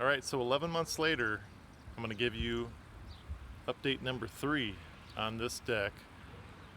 Alright, so 11 months later, I'm going to give you update number 3 on this deck.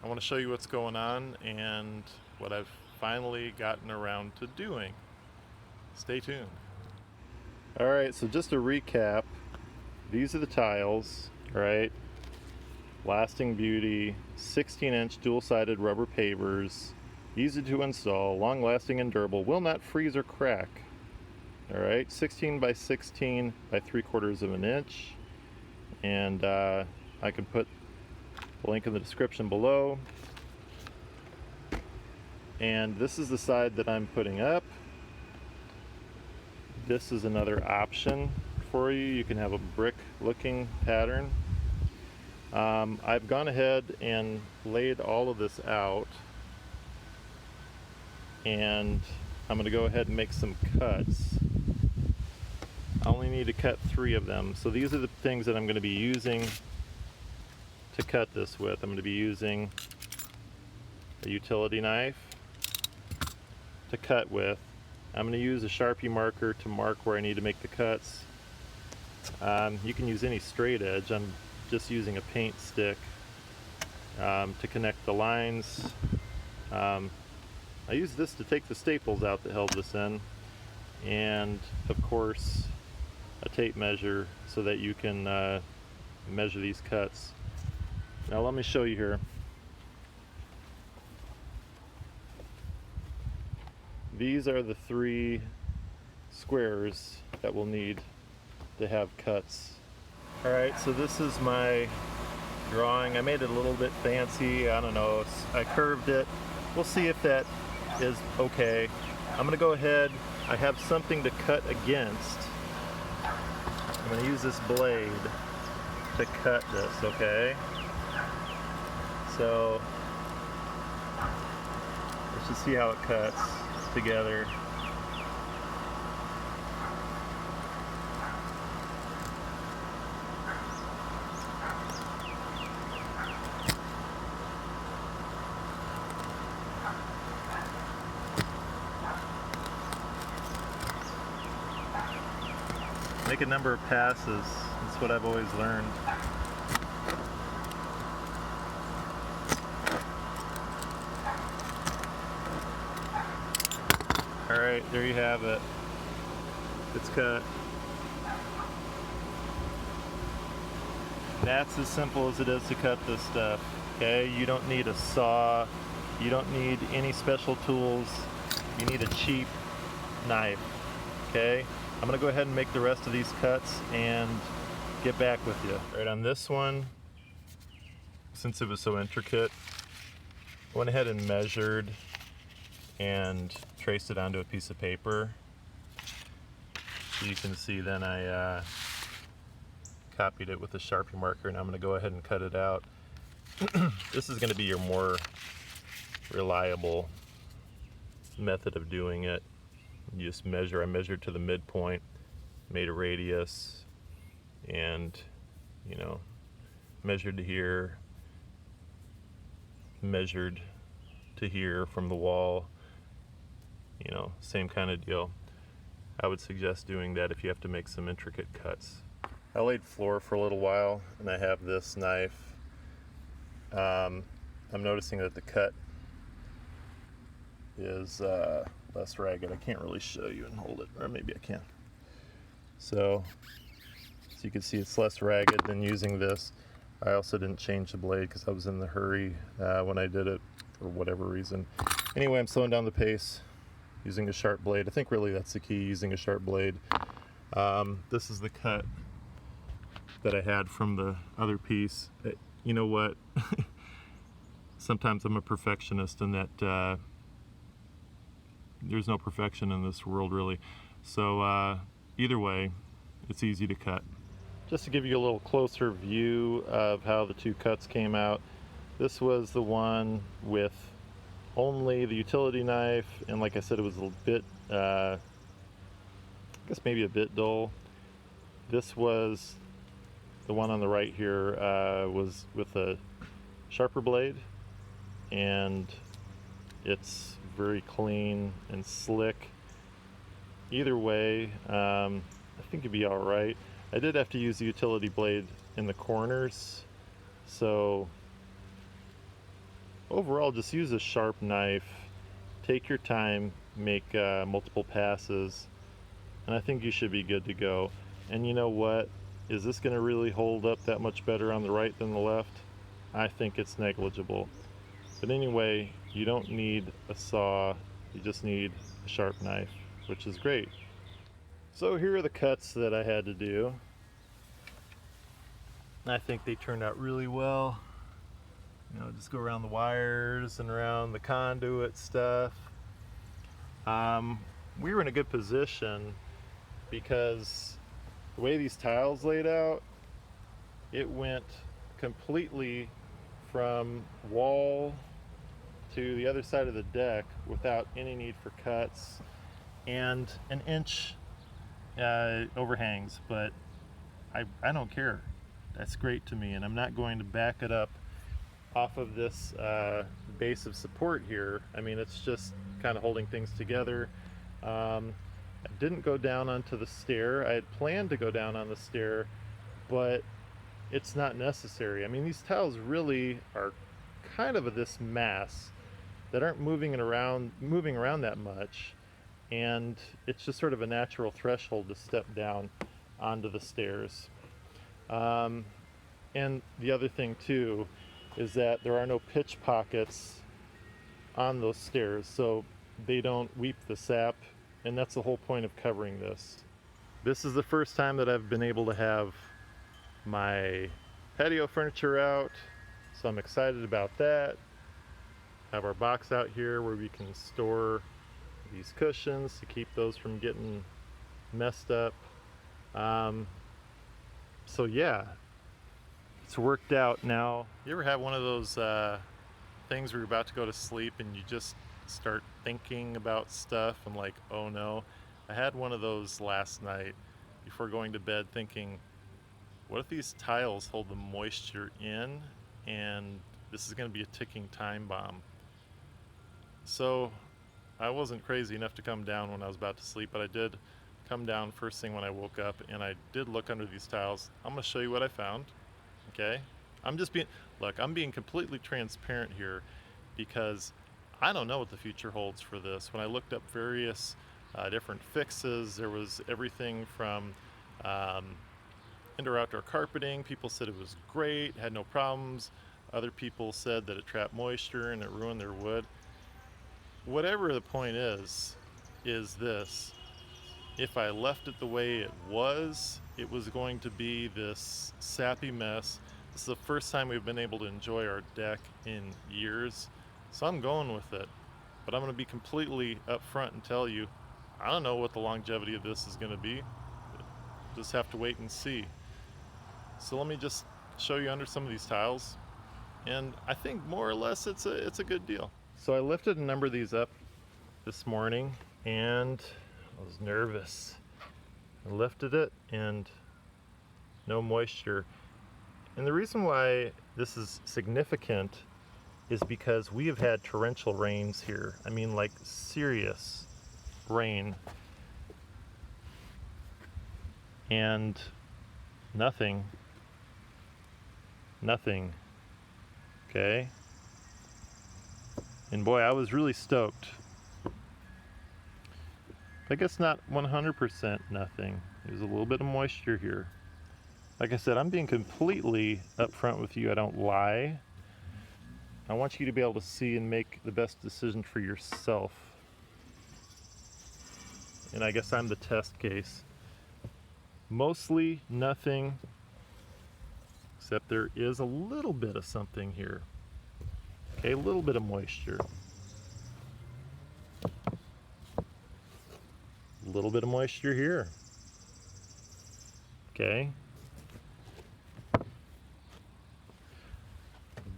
I want to show you what's going on and what I've finally gotten around to doing. Stay tuned. Alright, so just to recap, these are the tiles, right? Lasting Beauty, 16-inch dual-sided rubber pavers, easy to install, long-lasting and durable, will not freeze or crack. Alright, 16 by 16 by 3/4 of an inch, and I can put the link in the description below. And this is the side that I'm putting up. This is another option for you. You can have a brick looking pattern. I've gone ahead and laid all of this out, and I'm going to go ahead and make some cuts. I only need to cut 3 of them. So these are the things that I'm going to be using to cut this with. I'm going to be using a utility knife to cut with. I'm going to use a Sharpie marker to mark where I need to make the cuts. You can use any straight edge. I'm just using a paint stick to connect the lines. I use this to take the staples out that held this in, and of course a tape measure so that you can measure these cuts. Now let me show you here. These are the 3 squares that we'll need to have cuts. Alright, so this is my drawing. I made it a little bit fancy. I don't know, I curved it. We'll see if that is okay. I'm going to go ahead. I have something to cut against. I'm going to use this blade to cut this, okay? So let's just see how it cuts together. Make a number of passes. That's what I've always learned. Alright, there you have it. It's cut. That's as simple as it is to cut this stuff. Okay, you don't need a saw. You don't need any special tools. You need a cheap knife. Okay, I'm gonna go ahead and make the rest of these cuts and get back with you. Right, on this one, since it was so intricate, I went ahead and measured and traced it onto a piece of paper. So you can see then I copied it with a Sharpie marker, and I'm going to go ahead and cut it out. This is going to be your more reliable method of doing it. You just measure. I measured to the midpoint, made a radius, and measured to here, measured to here from the wall. Same kind of deal. I would suggest doing that if you have to make some intricate cuts. I laid floor for a little while, and I have this knife. I'm noticing that the cut is less ragged. I can't really show you and hold it, or maybe I can. So you can see it's less ragged than using this. I also didn't change the blade because I was in the hurry when I did it for whatever reason. Anyway, I'm slowing down the pace using a sharp blade. I think really that's the key, using a sharp blade. This is the cut that I had from the other piece. You know what? Sometimes I'm a perfectionist, and that there's no perfection in this world really. So either way, it's easy to cut. Just to give you a little closer view of how the 2 cuts came out, this was the one with only the utility knife, and like I said, it was a bit, I guess maybe a bit dull. This was the one on the right here, was with a sharper blade, and it's very clean and slick. Either way, I think it'd be all right. I did have to use the utility blade in the corners, so overall just use a sharp knife, take your time, make multiple passes, and I think you should be good to go. And you know what? Is this going to really hold up that much better on the right than the left? I think it's negligible. But anyway, you don't need a saw, you just need a sharp knife, which is great. So here are the cuts that I had to do. I think they turned out really well. You know, just go around the wires and around the conduit stuff. We were in a good position because the way these tiles laid out, it went completely from wall to the other side of the deck without any need for cuts, and an inch overhangs, but I don't care. That's great to me, and I'm not going to back it up off of this base of support here. I mean, it's just kind of holding things together. I didn't go down onto the stair. I had planned to go down on the stair, but it's not necessary. I mean, these tiles really are kind of this mass that aren't moving around that much, and it's just sort of a natural threshold to step down onto the stairs. And the other thing too is that there are no pitch pockets on those stairs, so they don't weep the sap, and that's the whole point of covering this. This is the first time that I've been able to have my patio furniture out, so I'm excited about that. Have our box out here where we can store these cushions to keep those from getting messed up. So yeah, it's worked out now. You ever have one of those things where you're about to go to sleep and you just start thinking about stuff and like, oh no? I had one of those last night before going to bed, thinking, what if these tiles hold the moisture in and this is going to be a ticking time bomb? So I wasn't crazy enough to come down when I was about to sleep, but I did come down first thing when I woke up, and I did look under these tiles. I'm going to show you what I found. Okay? I'm being completely transparent here because I don't know what the future holds for this. When I looked up various different fixes, there was everything from indoor-outdoor carpeting. People said it was great, had no problems. Other people said that it trapped moisture and it ruined their wood. Whatever the point is this: if I left it the way it was going to be this sappy mess. This is the first time we've been able to enjoy our deck in years, so I'm going with it. But I'm going to be completely upfront and tell you, I don't know what the longevity of this is going to be. Just have to wait and see. So let me just show you under some of these tiles, and I think more or less it's a good deal. So I lifted a number of these up this morning, and I was nervous. I lifted it and no moisture. And the reason why this is significant is because we have had torrential rains here. I mean, like serious rain. And nothing. Okay? And boy, I was really stoked. I guess not 100% nothing. There's a little bit of moisture here. Like I said, I'm being completely upfront with you. I don't lie. I want you to be able to see and make the best decision for yourself. And I guess I'm the test case. Mostly nothing, except there is a little bit of something here. Okay, a little bit of moisture. A little bit of moisture here. Okay.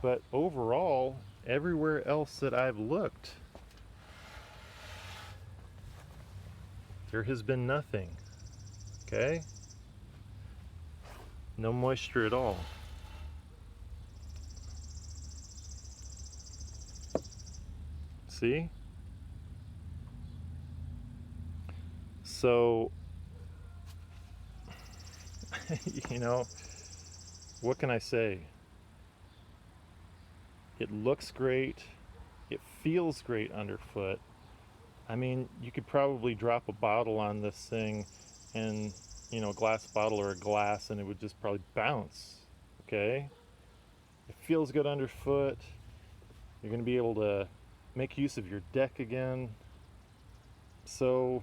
But overall, everywhere else that I've looked, there has been nothing. Okay? No moisture at all. See? So You know, what can I say? It looks great. It feels great underfoot. I mean, you could probably drop a bottle on this thing and, you know, a glass bottle or a glass, and it would just probably bounce. Okay? It feels good underfoot. You're going to be able to make use of your deck again. So,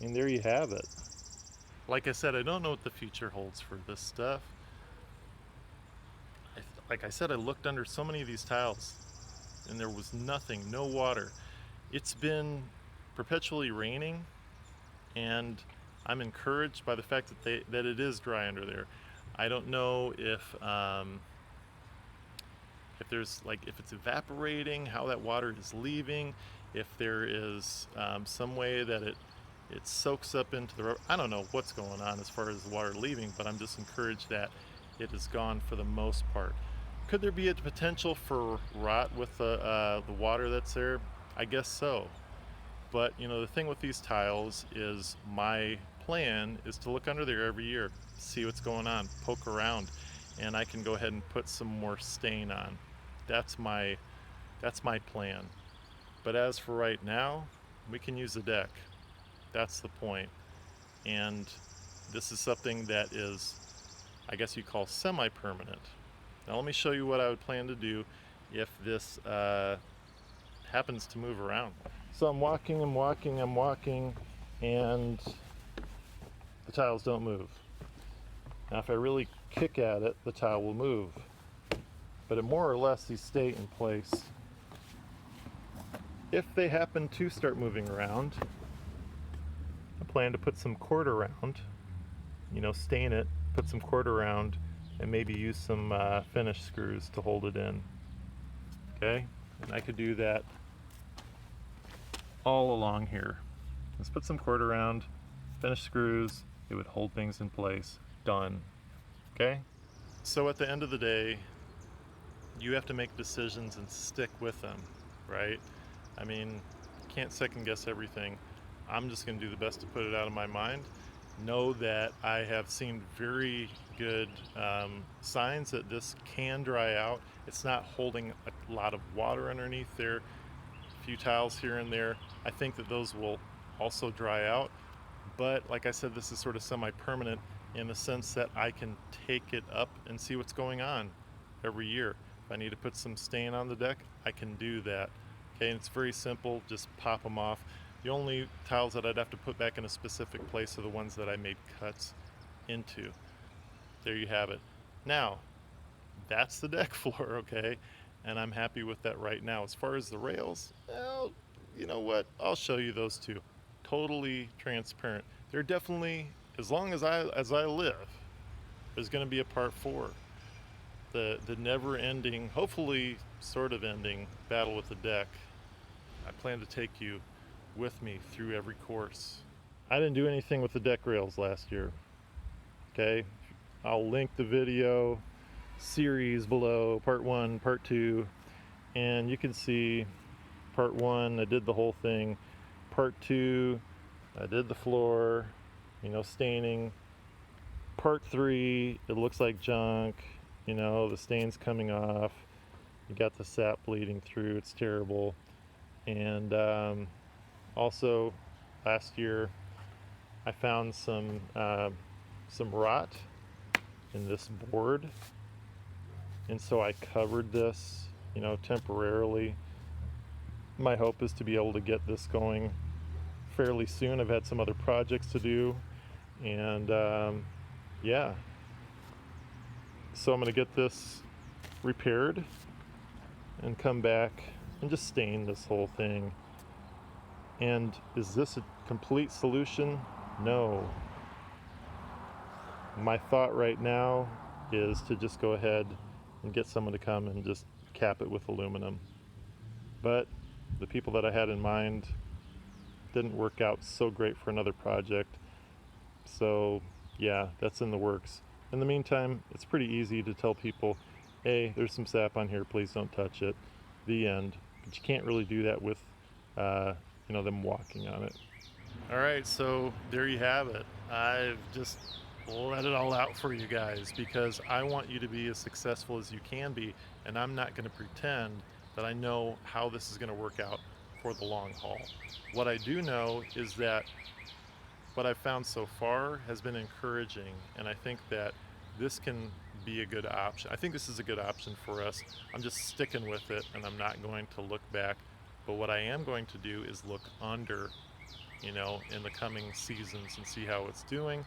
and there you have it. Like I said, I don't know what the future holds for this stuff. Like I said, I looked under so many of these tiles and there was nothing, no water. It's been perpetually raining, and I'm encouraged by the fact that it is dry under there. I don't know if there's like if it's evaporating, how that water is leaving, if there is some way that it soaks up into the rubber. I don't know what's going on as far as the water leaving, but I'm just encouraged that it is gone for the most part. Could there be a potential for rot with the water that's there? I guess so. But you know, the thing with these tiles is my plan is to look under there every year, see what's going on, poke around, and I can go ahead and put some more stain on. That's my plan. But as for right now, we can use the deck. That's the point. And this is something that is, I guess you call semi-permanent. Now let me show you what I would plan to do if this happens to move around. So I'm walking, and the tiles don't move. Now if I really kick at it, the tile will move. But it more or less these stay in place. If they happen to start moving around, I plan to put some cord around, you know, stain it, put some cord around, and maybe use some finish screws to hold it in. Okay? And I could do that all along here. Let's put some cord around, finish screws, it would hold things in place. Done. Okay? So at the end of the day, you have to make decisions and stick with them, right? I mean, can't second guess everything. I'm just going to do the best to put it out of my mind. Know that I have seen very good signs that this can dry out. It's not holding a lot of water underneath there. A few tiles here and there. I think that those will also dry out. But like I said, this is sort of semi-permanent in the sense that I can take it up and see what's going on every year. If I need to put some stain on the deck, I can do that. Okay, and it's very simple, just pop them off. The only tiles that I'd have to put back in a specific place are the ones that I made cuts into. There you have it. Now, that's the deck floor, okay? And I'm happy with that right now. As far as the rails, well, you know what? I'll show you those two. Totally transparent. They're definitely, as long as I live, there's going to be a part 4. The never-ending, hopefully sort of ending battle with the deck. I plan to take you with me through every course. I didn't do anything with the deck rails last year. Okay, I'll link the video series below, part 1, part 2, and you can see part 1, I did the whole thing. Part 2, I did the floor, you know, staining. Part 3, it looks like junk, you know, the stain's coming off. You got the sap bleeding through, it's terrible. And also, last year, I found some rot in this board, and so I covered this, you know, temporarily. My hope is to be able to get this going fairly soon. I've had some other projects to do, and yeah. So I'm going to get this repaired and come back and just stain this whole thing. And is this a complete solution? No. My thought right now is to just go ahead and get someone to come and just cap it with aluminum. But the people that I had in mind didn't work out so great for another project. So yeah, that's in the works. In the meantime, it's pretty easy to tell people, hey, there's some sap on here, please don't touch it. The end. But you can't really do that with them walking on it. All right, so there you have it. I've just let it all out for you guys, because I want you to be as successful as you can be, and I'm not going to pretend that I know how this is going to work out for the long haul. What I do know is that what I've found so far has been encouraging, and I think that this can be a good option. I think this is a good option for us. I'm just sticking with it, and I'm not going to look back. But what I am going to do is look under, in the coming seasons and see how it's doing.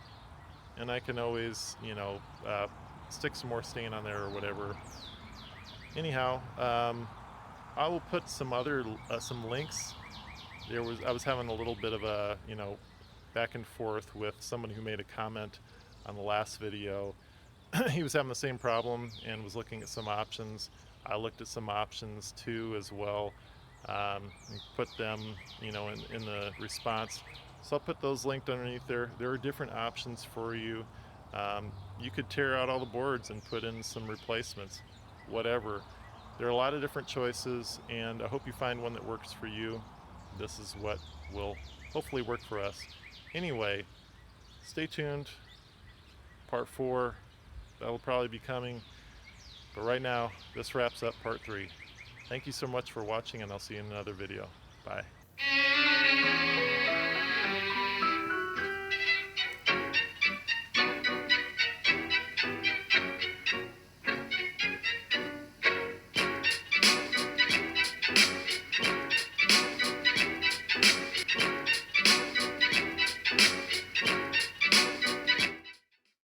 And I can always, stick some more stain on there or whatever. Anyhow, I will put some other some links. I was having a little bit of a back and forth with someone who made a comment on the last video. He was having the same problem and was looking at some options. I looked at some options too as well, and put them in the response. So I'll put those linked underneath there. There are different options for you. You could tear out all the boards and put in some replacements, whatever. There are a lot of different choices, and I hope you find one that works for you. This is what will hopefully work for us. Anyway, stay tuned. Part 4, that'll probably be coming. But right now, this wraps up part 3. Thank you so much for watching, and I'll see you in another video. Bye.